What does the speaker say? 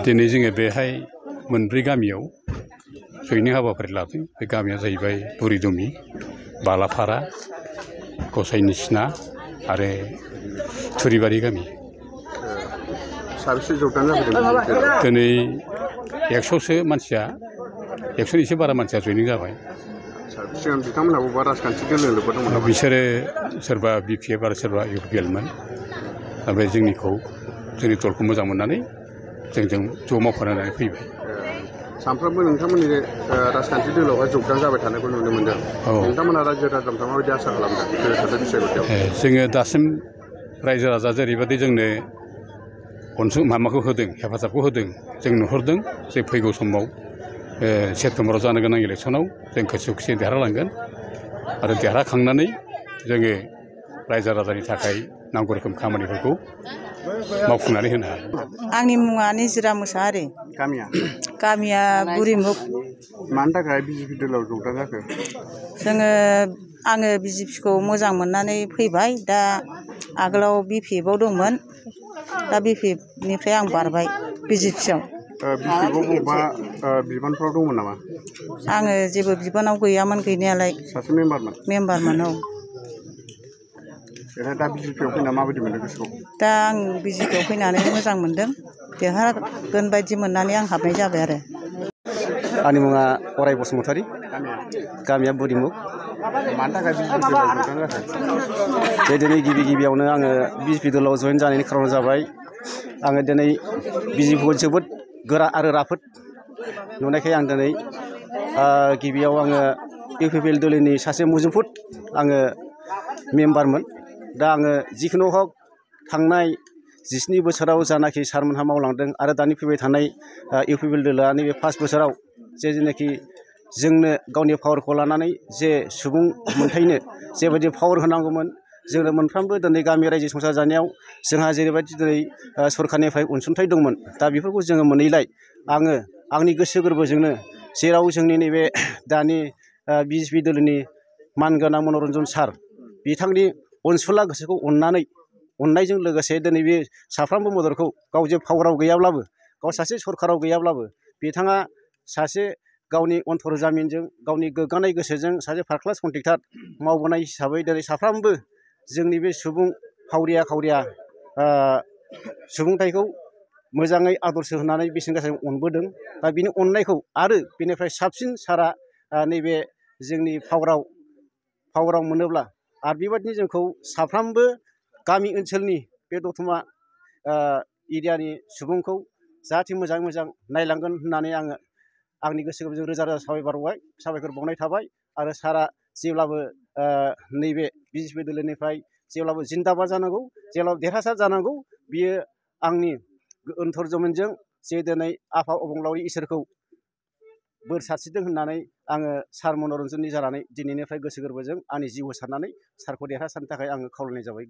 दिनै जोङो बेहाय मोनब्रै गामियाव जयैनो हाबाफारि लादों। बे गामिया जाहैबाय बुरिदुमि, बालाफारा, गसाइनि सिना आरो थुरिबारि गामि। साबेसे जगदान जाफैदों? दिनै 100सो मानसिया 100नि एसे बारा मानसिया जयनिं जाबाय। सिगां बिथांमोनहाबो बा राजखान्थि दोलो लोब्बा दंमोन नामा? बिसोरो सोरबा BPF आरो सोरबा UPLमोन। ओमफ्राय जोंनि दलखौ मोजां मोननानै जोंजों ज' मावफानानै फैबाय। सानफ्रोमबो नोंथांमोननि राजखान्थि दोलोआवहाय जगदान जाबाय थानायखौ नुनो मोनदों। नोंथांमोना रायजो राजाफ्रा माबायदि आसा खालामदों? जोङो दासिम रायजो राजा जेरैबायदि जोंनो माबाखौ होदों, हेफाजाबखौ होदों, जों नुहुरदों जे फैगौ समाव सेप्तेम्बराव जानो गोनां इलेक्सनाव जों गोसो खुसियै देरहालांगोन आरो देरहाखांनानै जोङो रायजो राजानि थाखाय नांगौ रोखोम खामानिफोरखौ मावफुंनानै होनो हागोन। आंनि मुङा निजिरा मोसाहारि। गामिया बुरिमुख। मानि थाखाय BJP दोलोआव जगदान जाखो? आङो BJPखौ मोजां मोननानै फैबाय। दा आगोलाव BPFआव दंमोन। दा BPFनिफ्राय आं बारबाय BJPआव। BPFआव बबेबा बिबानफ्राव दंमोन नामा? आङो जेबो बिबानाव गैयामोन गैनायालाय। सासे मेम्बारमोन? मेम्बारमोन, औ। दा BJPआव फैना माबायदि मोनदों गोसोखौ? दा आं BJPआव फैनानै मोजां मोनदों। देरहागोन बायदि मोननानै आं हाबनाय जाबाय आरो। आंनि मुङा अराय बसुमतारी। गामिया बुरिमुख। मानि थाखाय BJP दोलोआव जगदान जाखो? दिनै गिबियावनो आङो BJP दोलोआव जयेन जानायनि खारना जाबाय, आङो दिनै BJPखौ जोबोद गोरा आरो राफोद नुनायखाय आं दिनै गिबियाव आङो UPPL दोलोनि सासे मुजुफुद आङो मेम्बारमोन। दा आङो जिखुनु हक थांनाय 17 बोसोराव जानाखि सारमोनहा मावलांदों आरो दानि फैबाय थानाय UPPL दोलोआ नैबे 5 बोसोराव जेनाखि जोंनो गावनि पावारखौ लानानै जे सुबुं मोनथायनो जेबायदि पावार होनांगौमोन, जोंनो मोनफ्रोमबो दिनै गामि रायजो संसार जानायाव जोंहा जेरैबायदि दिनै सरखारनिफ्राय अनसुंथाइ दंमोन, दा बेफोरखौ जोङो मोनैलाय आङो आंनि गोसो गोरबोजोंनो जेराव जोंनि नैबे दानि BJP दोलोनि मानगोनां मनरन्जन सार बिथांनि अनसुला गोसोखौ अननायजों लोगोसे दिनै बे साफ्रोमबो मददखौ गाव जे पावाराव गैयाब्लाबो, गाव सासे सरखाराव गैयाब्लाबो, बिथाङा सासे गावनि अन्तर जामिनजों गावनि गोग्गानाय गोसोजों सासे फार्स्ट क्लास कन्ट्रेक्टर मावबोनाय हिसाबै दिनै साफ्रोमबो जोंनि बे सुबुं हावरिया सुबुंथायखौ मोजाङै आदर्श होनानै बेसेन गोसा अनबोदों। दा बिनि अननायखौ आरो बेनिफ्राय साबसिन सारा नैबे जोंनि पावाराव मोनोब्ला आरो बेबायदिनो जोंखौ साफ्रोमबो गामि ओनसोलनि बे दतमा एरियानि सुबुंखौ जाहाथे मोजाङै मोजां नायलांगोन होननानै आङो आंनि गोसो गोरबोजों रोजा साबायखर बावनाय थाबाय। आरो सारा जेब्लाबो नैबे BJP दोलोनिफ्राय जेब्लाबो जिन्दाबाद जानांगौ, जेब्लाबो देरहासार जानांगौ, बियो आंनि अन्तर जमिनजों जे दिनै आफा अबंलावरि इसोरखौ बोर सारस्रिदों होननानै आङो सार मनरन्जननि जानानै दिनैनिफ्राय गोसो गोरबोजों आंनि जिउ होसारनानै सारखौ देरहासारनो थाखाय आङो खावलायनाय जाबाय।